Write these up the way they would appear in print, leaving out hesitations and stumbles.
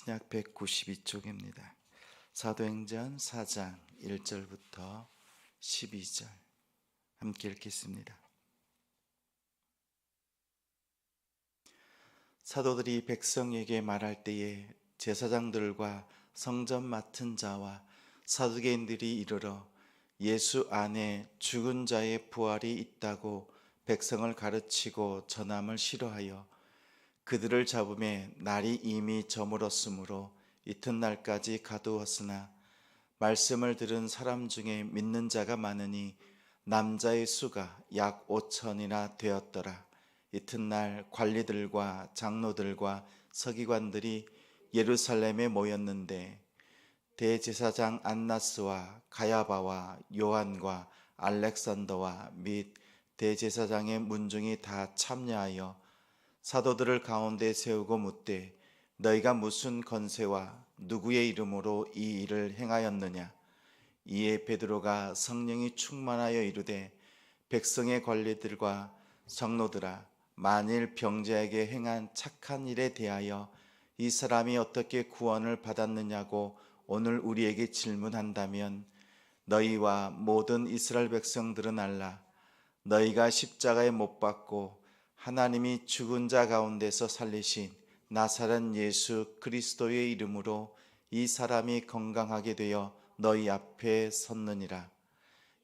신약 192쪽입니다. 사도행전 4장 1절부터 12절 함께 읽겠습니다. 사도들이 백성에게 말할 때에 제사장들과 성전 맡은 자와 사두개인들이 이르러 예수 안에 죽은 자의 부활이 있다고 백성을 가르치고 전함을 싫어하여 그들을 잡음에 날이 이미 저물었으므로 이튿날까지 가두었으나 말씀을 들은 사람 중에 믿는 자가 많으니 남자의 수가 약 5천이나 되었더라. 이튿날 관리들과 장로들과 서기관들이 예루살렘에 모였는데 대제사장 안나스와 가야바와 요한과 알렉산더와 및 대제사장의 문중이 다 참여하여 사도들을 가운데 세우고 묻되 너희가 무슨 권세와 누구의 이름으로 이 일을 행하였느냐? 이에 베드로가 성령이 충만하여 이르되 백성의 관리들과 장로들아, 만일 병자에게 행한 착한 일에 대하여 이 사람이 어떻게 구원을 받았느냐고 오늘 우리에게 질문한다면 너희와 모든 이스라엘 백성들은 알라. 너희가 십자가에 못 박고 하나님이 죽은 자 가운데서 살리신 나사렛 예수 그리스도의 이름으로 이 사람이 건강하게 되어 너희 앞에 섰느니라.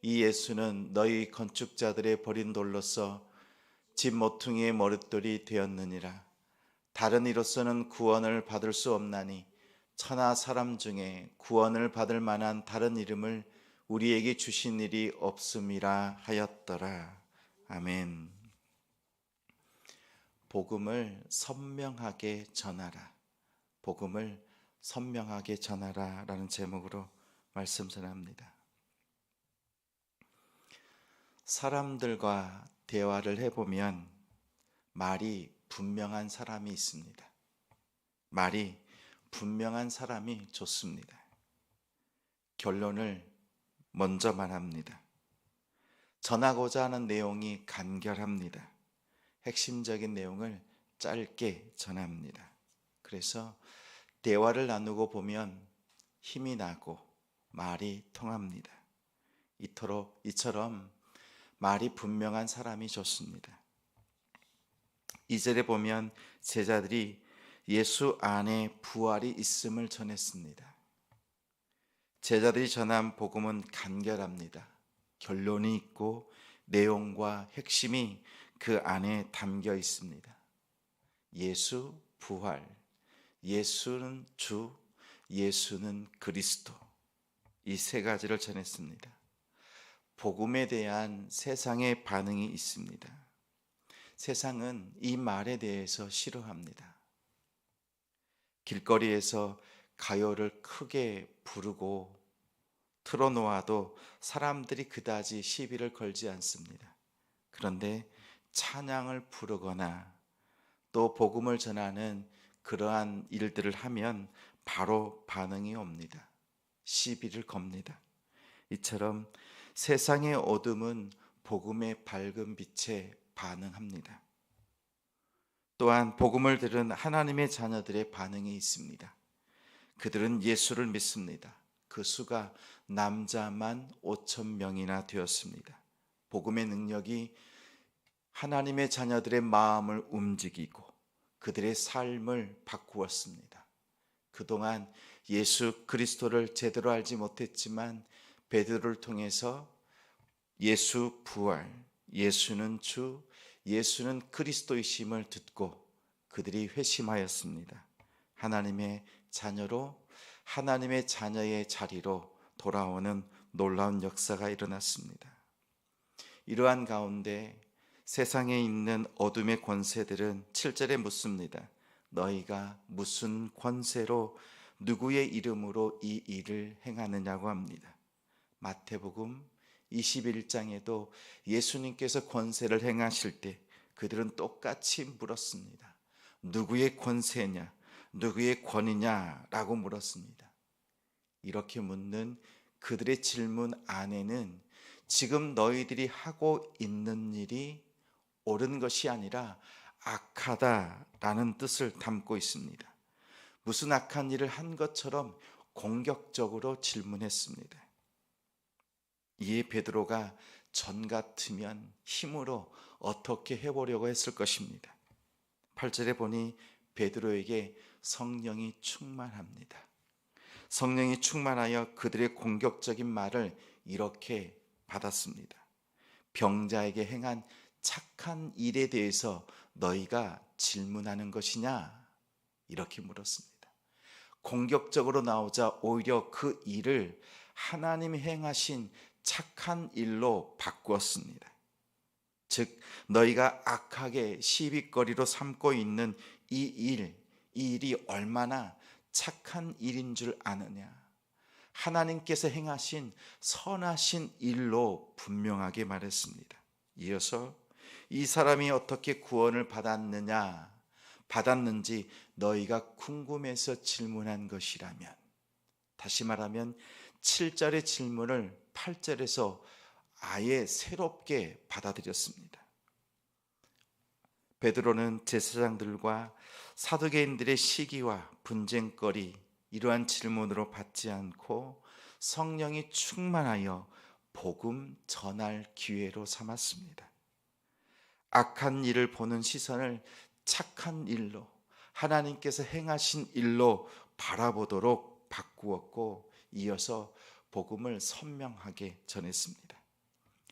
이 예수는 너희 건축자들의 버린 돌로서 집 모퉁이의 머릿돌이 되었느니라. 다른 이로서는 구원을 받을 수 없나니 천하 사람 중에 구원을 받을 만한 다른 이름을 우리에게 주신 일이 없음이라 하였더라. 아멘. 복음을 선명하게 전하라. 복음을 선명하게 전하라 라는 제목으로 말씀 전합니다. 사람들과 대화를 해보면 말이 분명한 사람이 있습니다. 말이 분명한 사람이 좋습니다. 결론을 먼저 말합니다. 전하고자 하는 내용이 간결합니다. 핵심적인 내용을 짧게 전합니다. 그래서 대화를 나누고 보면 힘이 나고 말이 통합니다. 이처럼 말이 분명한 사람이 좋습니다. 2절에 보면 제자들이 예수 안에 부활이 있음을 전했습니다. 제자들이 전한 복음은 간결합니다. 결론이 있고 내용과 핵심이 그 안에 담겨 있습니다. 예수 부활, 예수는 주, 예수는 그리스도, 이 세 가지를 전했습니다. 복음에 대한 세상의 반응이 있습니다. 세상은 이 말에 대해서 싫어합니다. 길거리에서 가요를 크게 부르고 틀어놓아도 사람들이 그다지 시비를 걸지 않습니다. 그런데 찬양을 부르거나 또 복음을 전하는 그러한 일들을 하면 바로 반응이 옵니다. 시비를 겁니다. 이처럼 세상의 어둠은 복음의 밝은 빛에 반응합니다. 또한 복음을 들은 하나님의 자녀들의 반응이 있습니다. 그들은 예수를 믿습니다. 그 수가 남자만 5,000명이나 되었습니다. 복음의 능력이 하나님의 자녀들의 마음을 움직이고 그들의 삶을 바꾸었습니다. 그동안 예수 그리스도를 제대로 알지 못했지만 베드로를 통해서 예수 부활, 예수는 주, 예수는 그리스도이심을 듣고 그들이 회심하였습니다. 하나님의 자녀로, 하나님의 자녀의 자리로 돌아오는 놀라운 역사가 일어났습니다. 이러한 가운데 세상에 있는 어둠의 권세들은 7절에 묻습니다. 너희가 무슨 권세로 누구의 이름으로 이 일을 행하느냐고 합니다. 마태복음 21장에도 예수님께서 권세를 행하실 때 그들은 똑같이 물었습니다. 누구의 권세냐, 누구의 권위냐라고 물었습니다. 이렇게 묻는 그들의 질문 안에는 지금 너희들이 하고 있는 일이 옳은 것이 아니라 악하다라는 뜻을 담고 있습니다. 무슨 악한 일을 한 것처럼 공격적으로 질문했습니다. 이에 베드로가 전 같으면 힘으로 어떻게 해보려고 했을 것입니다. 8절에 보니 베드로에게 성령이 충만합니다. 성령이 충만하여 그들의 공격적인 말을 이렇게 받았습니다. 병자에게 행한 착한 일에 대해서 너희가 질문하는 것이냐? 이렇게 물었습니다. 공격적으로 나오자 오히려 그 일을 하나님이 행하신 착한 일로 바꾸었습니다. 즉 너희가 악하게 시비거리로 삼고 있는 이 일이 얼마나 착한 일인 줄 아느냐? 하나님께서 행하신 선하신 일로 분명하게 말했습니다. 이어서 이 사람이 어떻게 구원을 받았는지 너희가 궁금해서 질문한 것이라면, 다시 말하면 7절의 질문을 8절에서 아예 새롭게 받아들였습니다. 베드로는 제사장들과 사두개인들의 시기와 분쟁거리, 이러한 질문으로 받지 않고 성령이 충만하여 복음 전할 기회로 삼았습니다. 악한 일을 보는 시선을 착한 일로, 하나님께서 행하신 일로 바라보도록 바꾸었고, 이어서 복음을 선명하게 전했습니다.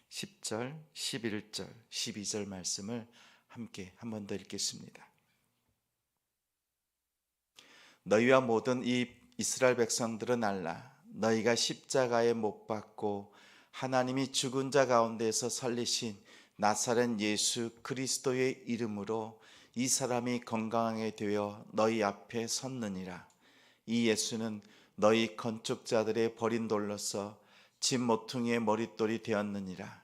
10절, 11절, 12절 말씀을 함께 한 번 더 읽겠습니다. 너희와 모든 이 이스라엘 백성들은 알라. 너희가 십자가에 못 박고 하나님이 죽은 자 가운데서 살리신 나사렛 예수 그리스도의 이름으로 이 사람이 건강하게 되어 너희 앞에 섰느니라. 이 예수는 너희 건축자들의 버린 돌로서 집 모퉁이의 머릿돌이 되었느니라.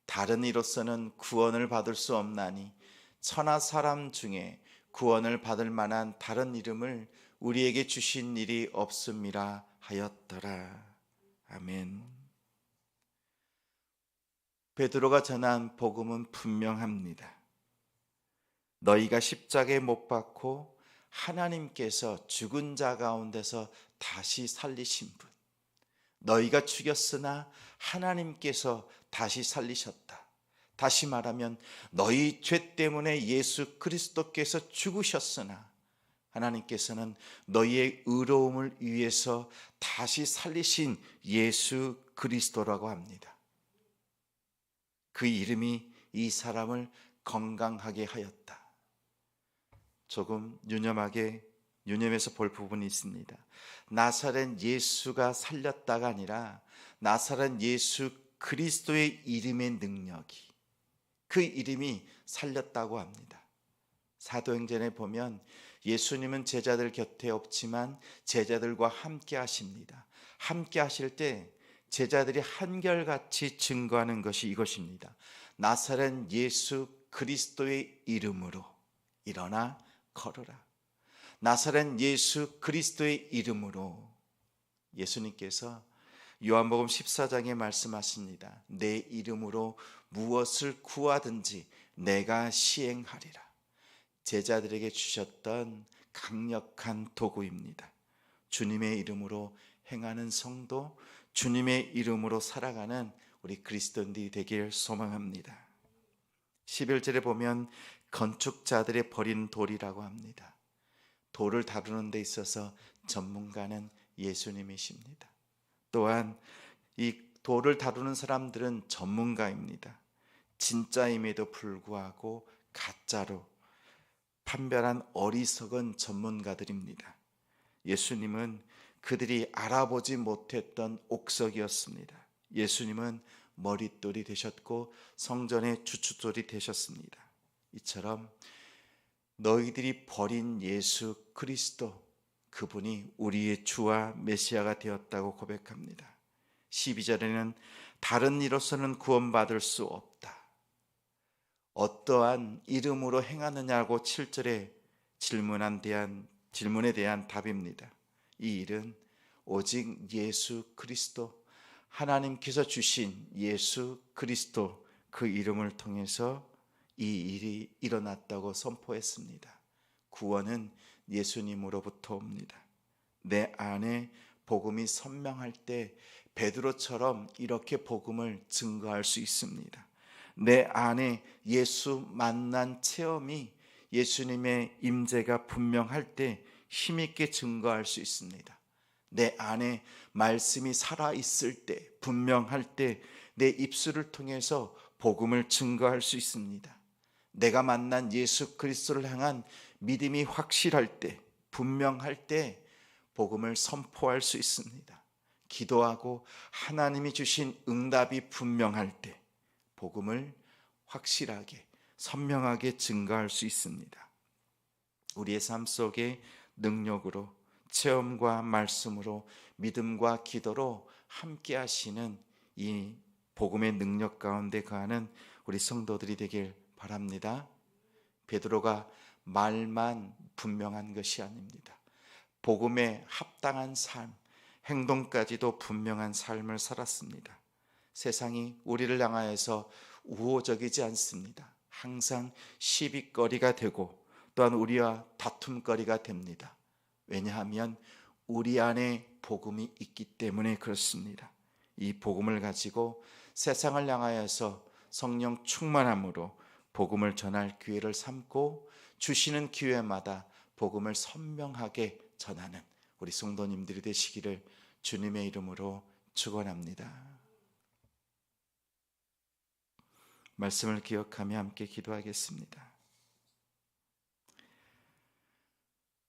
다른 이로서는 구원을 받을 수 없나니 천하 사람 중에 구원을 받을 만한 다른 이름을 우리에게 주신 일이 없음이라 하였더라. 아멘. 베드로가 전한 복음은 분명합니다. 너희가 십자가에 못 박고 하나님께서 죽은 자 가운데서 다시 살리신 분, 너희가 죽였으나 하나님께서 다시 살리셨다. 다시 말하면 너희 죄 때문에 예수 그리스도께서 죽으셨으나 하나님께서는 너희의 의로움을 위해서 다시 살리신 예수 그리스도라고 합니다. 그 이름이 이 사람을 건강하게 하였다. 조금 유념해서 볼 부분이 있습니다. 나사렛 예수가 살렸다가 아니라 나사렛 예수 그리스도의 이름의 능력이, 그 이름이 살렸다고 합니다. 사도행전에 보면 예수님은 제자들 곁에 없지만 제자들과 함께 하십니다. 함께 하실 때 제자들이 한결같이 증거하는 것이 이것입니다. 나사렛 예수 그리스도의 이름으로 일어나 걸어라. 나사렛 예수 그리스도의 이름으로. 예수님께서 요한복음 14장에 말씀하십니다. 내 이름으로 무엇을 구하든지 내가 시행하리라. 제자들에게 주셨던 강력한 도구입니다. 주님의 이름으로 행하는 성도, 주님의 이름으로 살아가는 우리 그리스도인들이 되길 소망합니다. 11절에 보면 건축자들의 버린 돌이라고 합니다. 돌을 다루는 데 있어서 전문가는 예수님이십니다. 또한 이 돌을 다루는 사람들은 전문가입니다. 진짜임에도 불구하고 가짜로 판별한 어리석은 전문가들입니다. 예수님은 그들이 알아보지 못했던 옥석이었습니다. 예수님은 머릿돌이 되셨고 성전의 주춧돌이 되셨습니다. 이처럼 너희들이 버린 예수 그리스도, 그분이 우리의 주와 메시아가 되었다고 고백합니다. 12절에는 다른 이로서는 구원받을 수 없다. 어떠한 이름으로 행하느냐고 7절에 질문에 대한 답입니다. 이 일은 오직 예수 그리스도, 하나님께서 주신 예수 그리스도, 그 이름을 통해서 이 일이 일어났다고 선포했습니다. 구원은 예수님으로부터 옵니다. 내 안에 복음이 선명할 때 베드로처럼 이렇게 복음을 증거할 수 있습니다. 내 안에 예수 만난 체험이 예수님의 임재가 분명할 때 힘있게 증거할 수 있습니다. 내 안에 말씀이 살아있을 때, 분명할 때 내 입술을 통해서 복음을 증거할 수 있습니다. 내가 만난 예수 그리스도를 향한 믿음이 확실할 때, 분명할 때 복음을 선포할 수 있습니다. 기도하고 하나님이 주신 응답이 분명할 때 복음을 확실하게, 선명하게 증거할 수 있습니다. 우리의 삶 속에 능력으로, 체험과 말씀으로, 믿음과 기도로 함께 하시는 이 복음의 능력 가운데 거하는 우리 성도들이 되길 바랍니다. 베드로가 말만 분명한 것이 아닙니다. 복음에 합당한 삶, 행동까지도 분명한 삶을 살았습니다. 세상이 우리를 향하여서 우호적이지 않습니다. 항상 시비거리가 되고 또한 우리와 다툼거리가 됩니다. 왜냐하면 우리 안에 복음이 있기 때문에 그렇습니다. 이 복음을 가지고 세상을 향하여서 성령 충만함으로 복음을 전할 기회를 삼고 주시는 기회마다 복음을 선명하게 전하는 우리 성도님들이 되시기를 주님의 이름으로 축원합니다. 말씀을 기억하며 함께 기도하겠습니다.